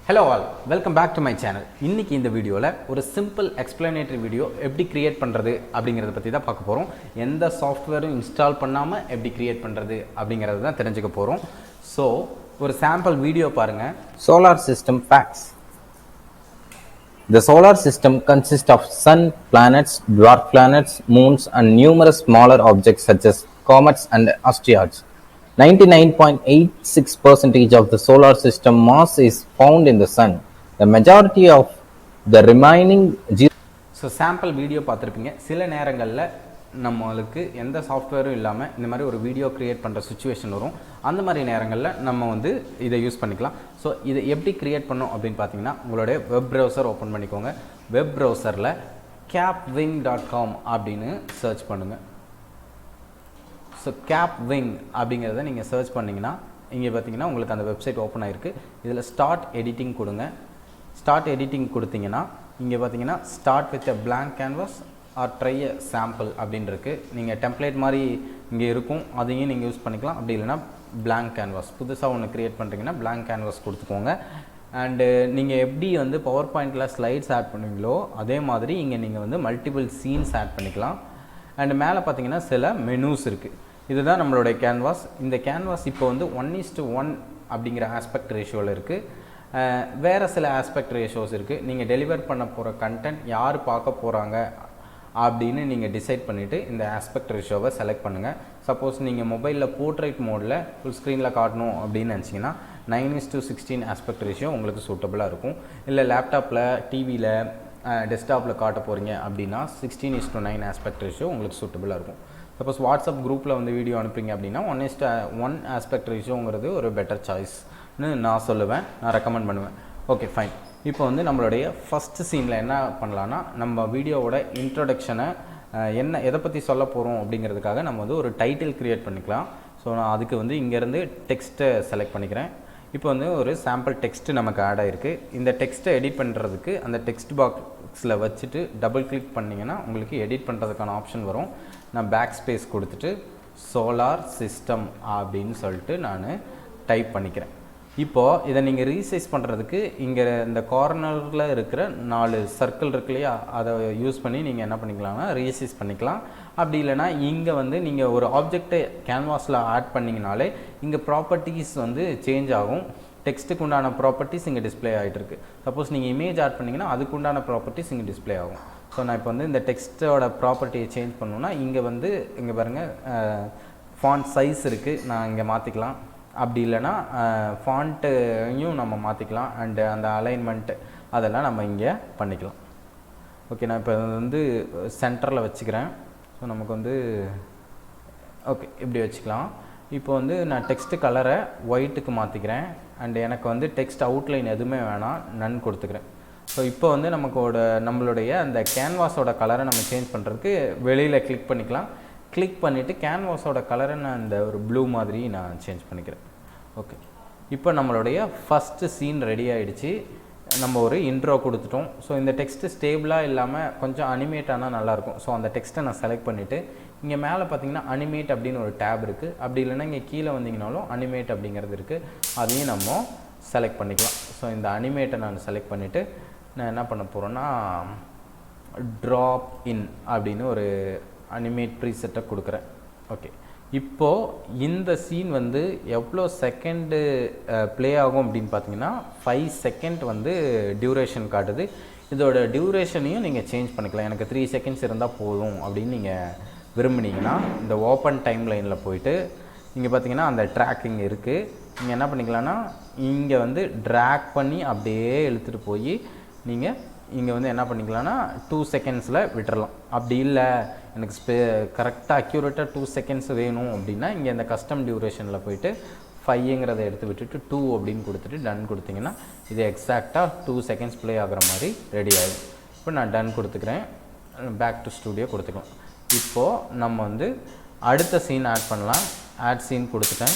Hello all, welcome back to my channel. இன்னைக்கு இந்த வீடியோவில் ஒரு சிம்பிள் எக்ஸ்பிளனேட்டரி வீடியோ எப்படி கிரியேட் பண்ணுறது அப்படிங்கிறத பற்றி தான் பார்க்க போகிறோம். எந்த சாஃப்ட்வேரும் இன்ஸ்டால் பண்ணாமல் எப்படி கிரியேட் பண்ணுறது அப்படிங்கிறது தான் தெரிஞ்சுக்க போகிறோம். ஸோ ஒரு சாம்பிள் வீடியோ பாருங்கள். Solar system facts. The solar system consists of sun, planets, dwarf planets, moons, and numerous smaller objects such as comets and asteroids. 99.86% of the solar system mass is found in the sun. The majority of the remaining so sample video பார்த்துருப்பீங்க. சில நேரங்களில் நம்மளுக்கு எந்த சாஃப்ட்வேரும் இல்லாமல் இந்த மாதிரி ஒரு video create பண்ணுற சுச்சுவேஷன் வரும். அந்த மாதிரி நேரங்களில் நம்ம வந்து இதை யூஸ் பண்ணிக்கலாம். ஸோ இதை எப்படி க்ரியேட் பண்ணோம் அப்படின்னு பார்த்தீங்கன்னா, உங்களுடைய வெப் ப்ரௌசர் ஓப்பன் பண்ணிக்கோங்க. வெப் ப்ரௌசரில் capwing.com அப்படின்னு சர்ச் பண்ணுங்கள். ஸோ capwing அப்படிங்கிறத நீங்கள் சர்ச் பண்ணிங்கன்னா இங்கே பார்த்தீங்கன்னா உங்களுக்கு அந்த வெப்சைட் ஓப்பன் ஆகிருக்கு. இதில் ஸ்டார்ட் எடிட்டிங் கொடுங்க. ஸ்டார்ட் எடிட்டிங் கொடுத்தீங்கன்னா இங்கே பார்த்தீங்கன்னா start with a blank canvas or try a sample அப்படின்னு இருக்குது. நீங்கள் டெம்ப்ளேட் மாதிரி இங்கே இருக்கும், அதையும் நீங்கள் யூஸ் பண்ணிக்கலாம். அப்படி இல்லைனா blank canvas புதுசாக ஒன்று க்ரியேட் பண்ணுறீங்கன்னா blank canvas கொடுத்துக்கோங்க. அண்டு நீங்கள் எப்படி வந்து பவர் பாயிண்டில் ஸ்லைட்ஸ் ஆட் பண்ணுவீங்களோ அதே மாதிரி இங்கே நீங்கள் வந்து மல்டிபிள் சீன்ஸ் ஆட் பண்ணிக்கலாம். அண்டு மேலே பார்த்தீங்கன்னா சில மெனூஸ் இருக்குது. இதுதான் நம்மளுடைய கேன்வாஸ். இந்த கேன்வாஸ் இப்போ வந்து 1:1 அப்படிங்கிற ஆஸ்பெக்ட் ரேஷியோவில் இருக்குது. வேறு சில ஆஸ்பெக்ட் ரேஷியோஸ் இருக்குது. நீங்கள் டெலிவர் பண்ண போகிற கண்டென்ட் யார் பார்க்க போகிறாங்க அப்படின்னு நீங்கள் டிசைட் பண்ணிவிட்டு இந்த ஆஸ்பெக்ட் ரேஷியோவை செலக்ட் பண்ணுங்கள். சப்போஸ் நீங்கள் மொபைலில் போர்ட்ரைட் மோடில் ஃபுல் ஸ்க்ரீனில் காட்டணும் அப்படின்னு நினச்சிங்கன்னா 9:16 ஆஸ்பெக்ட் ரேஷியோ உங்களுக்கு சூட்டபுளாக இருக்கும். இல்லை லேப்டாப்பில், டிவியில், டெஸ்க்டாப்பில் காட்ட போகிறீங்க அப்படின்னா 16:9 ஆஸ்பெக்ட் ரேஷியோ உங்களுக்கு சூட்டபுளாக இருக்கும். சப்போஸ் வாட்ஸ்அப் குரூப்பில் வந்து வீடியோ அனுப்புறீங்க அப்படின்னா 1:1 ஆஸ்பெக்ட் ரேஷியோங்கிறது ஒரு பெட்டர் சாய்ஸ்னு நான் சொல்லுவேன், நான் ரெக்கமெண்ட் பண்ணுவேன். Okay fine. இப்போ வந்து நம்மளுடைய ஃபஸ்ட்டு சீனில் என்ன பண்ணலான்னா, நம்ம வீடியோவோட இன்ட்ரொடக்ஷனை எதை பற்றி சொல்ல போகிறோம் அப்படிங்கிறதுக்காக நம்ம வந்து ஒரு டைட்டில் க்ரியேட் பண்ணிக்கலாம். ஸோ நான் அதுக்கு வந்து இங்கேருந்து டெக்ஸ்ட்டை செலக்ட் பண்ணிக்கிறேன். இப்போ வந்து ஒரு சாம்பிள் டெக்ஸ்ட்டு நமக்கு ஆட் ஆகிருக்கு. இந்த டெக்ஸ்ட்டை எடிட் பண்ணுறதுக்கு அந்த டெக்ஸ்ட் பாக்ஸில் வச்சுட்டு டபுள் கிளிக் பண்ணிங்கன்னா உங்களுக்கு எடிட் பண்ணுறதுக்கான ஆப்ஷன் வரும். நான் பேக் ஸ்பேஸ் கொடுத்துட்டு சோலார் சிஸ்டம் அப்படின்னு சொல்லிட்டு நான் டைப் பண்ணிக்கிறேன். இப்போது இதை நீங்கள் ரீசைஸ் பண்ணுறதுக்கு இங்கே இந்த கார்னரில் இருக்கிற 4 சர்க்கிள் இருக்கு இல்லையா, அதை யூஸ் பண்ணி நீங்கள் என்ன பண்ணிக்கலாம்னா ரீசைஸ் பண்ணிக்கலாம். அப்படி இல்லைனா இங்கே வந்து நீங்கள் ஒரு ஆப்ஜெக்டை கேன்வாஸில் ஆட் பண்ணிங்கனாலே இங்கே ப்ராப்பர்ட்டிஸ் வந்து சேஞ்ச் ஆகும். டெக்ஸ்ட்டுக்கு உண்டான ப்ராப்பர்ட்டிஸ் இங்கே டிஸ்பிளே ஆகிட்டு இருக்குது. சப்போஸ் நீங்கள் இமேஜ் ஆட் பண்ணிங்கன்னா அதுக்கு உண்டான ப்ராப்பர்ட்டிஸ் இங்கே டிஸ்பிளே ஆகும். ஸோ நான் இப்போ வந்து இந்த டெக்ஸ்ட்டோட ப்ராப்பர்ட்டியை சேஞ்ச் பண்ணணுன்னா இங்கே வந்து இங்கே பாருங்கள் ஃபாண்ட் சைஸ் இருக்குது, நான் இங்கே மாற்றிக்கலாம். அப்படி இல்லைனா ஃபாண்ட்டையும் நம்ம மாற்றிக்கலாம். அண்டு அந்த அலைன்மெண்ட்டு அதெல்லாம் நம்ம இங்கே பண்ணிக்கலாம். ஓகே, நான் இப்போ வந்து சென்டரில் வச்சுக்கிறேன். ஸோ நமக்கு வந்து ஓகே இப்படி வச்சுக்கலாம். இப்போ வந்து நான் டெக்ஸ்ட்டு கலரை ஒயிட்டுக்கு மாற்றிக்கிறேன். அண்டு எனக்கு வந்து டெக்ஸ்ட் அவுட்லைன் எதுவுமே வேணாம், நன் கொடுத்துக்கிறேன். ஸோ இப்போ வந்து நம்மளுடைய அந்த கேன்வாஸோட கலரை நம்ம சேஞ்ச் பண்ணுறதுக்கு வெளியில் கிளிக் பண்ணிக்கலாம். கிளிக் பண்ணிவிட்டு கேன்வாஸோட கலரை நான் இந்த ஒரு ப்ளூ மாதிரி நான் சேஞ்ச் பண்ணிக்கிறேன். ஓகே, இப்போ நம்மளுடைய ஃபஸ்ட்டு சீன் ரெடி ஆகிடுச்சு. நம்ம ஒரு இன்ட்ரோ கொடுத்துட்டோம். ஸோ இந்த டெக்ஸ்ட்டு ஸ்டேபிளாக இல்லாமல் கொஞ்சம் அனிமேட் ஆனால் நல்லாயிருக்கும். ஸோ அந்த டெக்ஸ்ட்டை நான் செலக்ட் பண்ணிவிட்டு இங்கே மேலே பார்த்தீங்கன்னா அனிமேட் அப்படின்னு ஒரு டேப் இருக்குது. அப்படி இல்லைன்னா இங்கே கீழே வந்தீங்கனாலும் அனிமேட் அப்படிங்கிறது இருக்குது, அதையும் நம்ம செலக்ட் பண்ணிக்கலாம். ஸோ இந்த அனிமேட்டை நான் செலக்ட் பண்ணிவிட்டு நான் என்ன பண்ண போகிறேன்னா ட்ராப் இன் அப்படின்னு ஒரு அனிமேட் ப்ரீசெட்டை கொடுக்குறேன். ஓகே, இப்போது இந்த சீன் வந்து எவ்வளோ செகண்டு ப்ளே ஆகும் அப்படின்னு பார்த்தீங்கன்னா 5 செகண்ட் வந்து டியூரேஷன் காட்டுது. இதோட டியூரேஷனையும் நீங்கள் சேஞ்ச் பண்ணிக்கலாம். எனக்கு 3 செகண்ட்ஸ் இருந்தால் போதும் அப்படின்னு நீங்கள் விரும்புனீங்கன்னா இந்த ஓப்பன் டைம் லைனில் போயிட்டு இங்கே பார்த்தீங்கன்னா அந்த ட்ராக்கிங் இருக்குது. நீங்கள் என்ன பண்ணிக்கலாம்னா இங்கே வந்து ட்ராக் பண்ணி அப்படியே இழுத்துட்டு போய் நீங்கள் இங்கே வந்து என்ன பண்ணிக்கலாம்னா 2 செகண்ட்ஸில் விட்டுறலாம். அப்படி இல்லை எனக்கு கரெக்டாக அக்யூரேட்டாக 2 செகண்ட்ஸ் வேணும் அப்படின்னா இங்கே இந்த கஸ்டம் டியூரேஷனில் போயிட்டு 5ங்கிறத எடுத்து விட்டுட்டு 2 அப்படின்னு கொடுத்துட்டு டன் கொடுத்தீங்கன்னா இது எக்ஸாக்டாக 2 செகண்ட்ஸ் ப்ளே ஆகிற மாதிரி ரெடி ஆகிடும். இப்போ நான் டன் கொடுத்துக்கிறேன். பேக் டு ஸ்டூடியோ கொடுத்துக்கலாம். இப்போது நம்ம வந்து அடுத்த சீன் ஆட் பண்ணலாம். ஆட் சீன் கொடுத்துட்டேன்.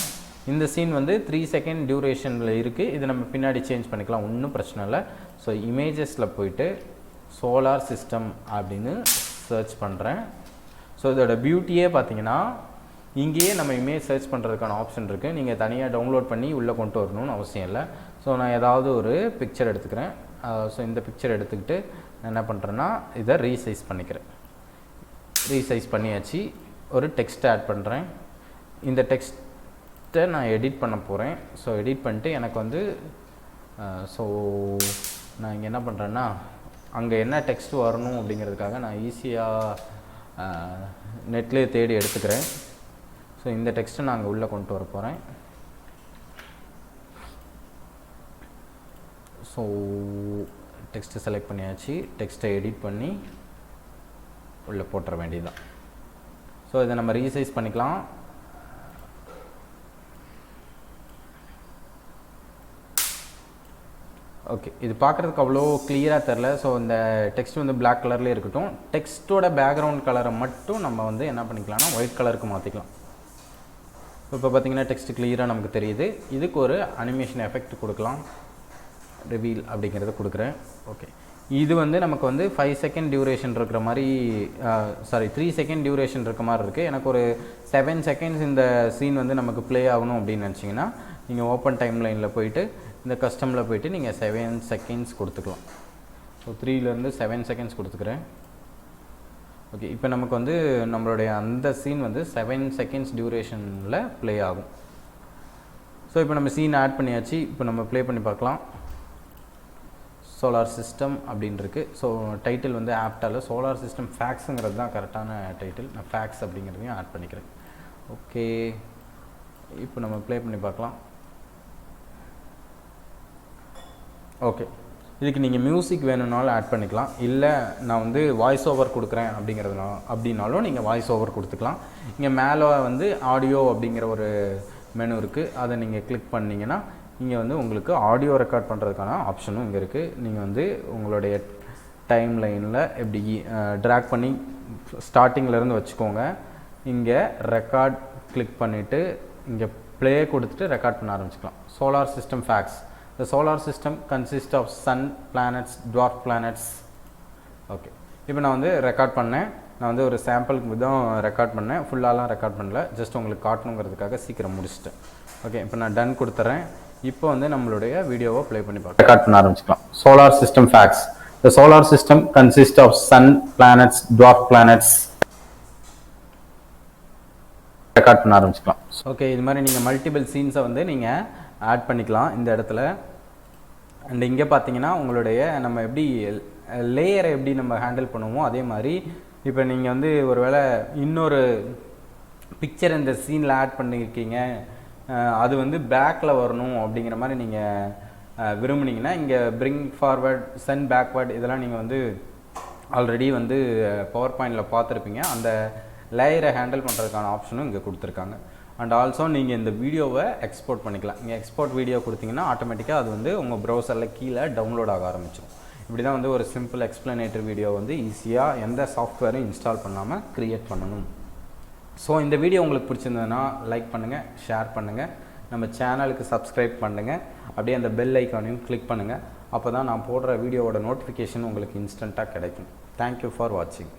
இந்த சீன் வந்து 3 செகண்ட் டியூரேஷனில் இருக்குது. இது நம்ம பின்னாடி சேஞ்ச் பண்ணிக்கலாம், ஒன்றும் பிரச்சனை இல்லை. ஸோ இமேஜஸில் போயிட்டு சோலார் சிஸ்டம் அப்படின்னு சர்ச் பண்ணுறேன். ஸோ இதோட பியூட்டியே பார்த்தீங்கன்னா இங்கேயே நம்ம இமேஜ் சர்ச் பண்ணுறதுக்கான ஆப்ஷன் இருக்குது. நீங்கள் தனியாக டவுன்லோட் பண்ணி உள்ளே கொண்டு வரணும்னு அவசியம் இல்லை. ஸோ நான் ஏதாவது ஒரு பிக்சர் எடுத்துக்கிறேன். ஸோ இந்த பிக்சர் எடுத்துக்கிட்டு நான் என்ன பண்ணுறேன்னா இதை ரீசைஸ் பண்ணிக்கிறேன். ரீசைஸ் பண்ணியாச்சு. ஒரு டெக்ஸ்ட் ஆட் பண்ணுறேன். இந்த டெக்ஸ்ட்டை நான் எடிட் பண்ண போகிறேன். ஸோ எடிட் பண்ணிட்டு எனக்கு வந்து ஸோ நான் இங்கே என்ன பண்ணுறேன்னா அங்கே என்ன டெக்ஸ்ட் வரணும் அப்படிங்கிறதுக்காக நான் ஈஸியாக நெட்லேயே தேடி எடுத்துக்கிறேன். ஸோ இந்த டெக்ஸ்ட்டை நான் அங்கே உள்ளே கொண்டு வர போகிறேன். ஸோ டெக்ஸ்ட்டை செலக்ட் பண்ணியாச்சு. டெக்ஸ்ட்டை எடிட் பண்ணி உள்ளே போட்டுற வேண்டியதுதான். ஸோ இதை நம்ம ரீசைஸ் பண்ணிக்கலாம். ஓகே, இது பார்க்குறதுக்கு அவ்வளோ கிளியராக தெரில. ஸோ இந்த டெக்ஸ்ட் வந்து பிளாக் கலர்லேயே இருக்கட்டும். டெக்ஸ்ட்டோட பேக்ரவுண்ட் கலரை மட்டும் நம்ம வந்து என்ன பண்ணிக்கலாம்னா ஒயிட் கலருக்கு மாற்றிக்கலாம். இப்போ பார்த்தீங்கன்னா டெக்ஸ்ட் கிளியராக நமக்கு தெரியுது. இதுக்கு ஒரு அனிமேஷன் எஃபெக்ட் கொடுக்கலாம். ரிவீல் அப்படிங்கிறத கொடுக்குறேன். ஓகே, இது வந்து நமக்கு வந்து 5 செகண்ட் டியூரேஷன் இருக்கிற மாதிரி 3 செகண்ட் டியூரேஷன் இருக்க மாதிரி இருக்குது. எனக்கு ஒரு 7 செகண்ட்ஸ் இந்த சீன் வந்து நமக்கு ப்ளே ஆகணும் அப்படின்னு நினச்சிங்கன்னா நீங்கள் ஓப்பன் டைம் லைனில் போயிட்டு இந்த கஸ்டமில் போயிட்டு நீங்கள் 7 செகண்ட்ஸ் கொடுத்துக்கலாம். ஸோ 3லேருந்து 7 செகண்ட்ஸ் கொடுத்துக்கிறேன். ஓகே, இப்போ நமக்கு வந்து நம்மளுடைய அந்த சீன் வந்து 7 செகண்ட்ஸ் டியூரேஷனில் ப்ளே ஆகும். ஸோ இப்போ நம்ம சீன் ஆட் பண்ணியாச்சு. இப்போ நம்ம ப்ளே பண்ணி பார்க்கலாம். சோலார் சிஸ்டம் அப்படின்னு இருக்குது. ஸோ டைட்டில் வந்து ஆப்டால் சோலார் சிஸ்டம் ஃபேக்ஸுங்கிறது தான் கரெக்டான டைட்டில். நான் ஃபேக்ஸ் அப்படிங்கிறதையும் ஆட் பண்ணிக்கிறேன். ஓகே, இப்போ நம்ம ப்ளே பண்ணி பார்க்கலாம். ஓகே, இதுக்கு நீங்கள் மியூசிக் வேணும்னாலும் ஆட் பண்ணிக்கலாம். இல்லை நான் வந்து வாய்ஸ் ஓவர் கொடுக்குறேன் அப்படின்னாலும் நீங்கள் வாய்ஸ் ஓவர் கொடுத்துக்கலாம். இங்கே மேலே வந்து ஆடியோ அப்படிங்கிற ஒரு மெனு இருக்குது. அதை நீங்கள் கிளிக் பண்ணிங்கன்னா இங்கே வந்து உங்களுக்கு ஆடியோ ரெக்கார்ட் பண்ணுறதுக்கான ஆப்ஷனும் இங்கே இருக்குது. நீங்கள் வந்து உங்களுடைய டைம் லைனில் எப்படி ட்ராக் பண்ணி ஸ்டார்டிங்லேருந்து வச்சுக்கோங்க. இங்கே ரெக்கார்ட் கிளிக் பண்ணிவிட்டு இங்கே ப்ளே கொடுத்துட்டு ரெக்கார்ட் பண்ண ஆரம்பிச்சுக்கலாம். Solar system facts. The solar system consists of sun, planets, dwarf planets. Okay, இப்போ நான் வந்து ரெக்கார்ட் பண்ணேன். நான் வந்து ஒரு சாம்பிளுக்கு தான் ரெக்கார்ட் பண்ணேன். ஃபுல்லாலாம் ரெக்கார்ட் பண்ணல, ஜஸ்ட் உங்களுக்கு காட்டணுங்கிறதுக்காக சீக்கிரம் முடிச்சிட்டேன். ஓகே, இப்போ நான் டன் கொடுத்துறேன். இப்போ வந்து நம்மளுடைய வீடியோவை ப்ளே பண்ணி பார்க்க ரெக்கார்ட் பண்ண ஆரம்பிச்சுக்கலாம். Solar system facts. The solar system consists of sun, planets, dwarf planets. Record பண்ண ஆரம்பிச்சுக்கலாம். ஓகே, இது மாதிரி நீங்கள் மல்டிபிள் சீன்ஸை வந்து நீங்கள் ஆட் பண்ணிக்கலாம் இந்த இடத்துல. அண்ட் இங்கே பார்த்தீங்கன்னா உங்களுடைய நம்ம எப்படி லேயரை எப்படி நம்ம ஹேண்டில் பண்ணுவோமோ அதே மாதிரி இப்போ நீங்கள் வந்து ஒரு வேளை இன்னொரு பிக்சர் இந்த சீனில் ஆட் பண்ணியிருக்கீங்க, அது வந்து பேக்கில் வரணும் அப்படிங்கிற மாதிரி நீங்கள் விரும்புனீங்கன்னா இங்கே பிரிங் ஃபார்வர்ட், சென்ட் பேக்வர்ட் இதெல்லாம் நீங்கள் வந்து ஆல்ரெடி வந்து பவர் பாயிண்டில் பார்த்துருப்பீங்க. அந்த லேயரை ஹேண்டில் பண்ணுறதுக்கான ஆப்ஷனும் இங்கே கொடுத்துருக்காங்க. அண்ட் ஆல்சோ நீங்கள் இந்த வீடியோவை எக்ஸ்போர்ட் பண்ணிக்கலாம். இங்கே எக்ஸ்போர்ட் வீடியோ கொடுத்தீங்கன்னா ஆட்டோமேட்டிக்காக அது வந்து உங்கள் ப்ரௌசரில் கீழே டவுன்லோட் ஆக ஆரம்பிச்சிடும். இப்படி தான் வந்து ஒரு சிம்பிள் எக்ஸ்பிளனேட்டரி வீடியோ வந்து ஈஸியாக எந்த சாஃப்ட்வேரும் இன்ஸ்டால் பண்ணாமல் க்ரியேட் பண்ணணும். ஸோ இந்த வீடியோ உங்களுக்கு பிடிச்சிருந்ததுன்னா லைக் பண்ணுங்கள், ஷேர் பண்ணுங்கள், நம்ம சேனலுக்கு சப்ஸ்கிரைப் பண்ணுங்கள், அப்படியே அந்த பெல் ஐக்கானையும் கிளிக் பண்ணுங்கள். அப்போ தான் நான் போடுற வீடியோவோட நோட்டிஃபிகேஷன் உங்களுக்கு இன்ஸ்டண்ட்டாக கிடைக்கும். தேங்க்யூ ஃபார் வாட்சிங்.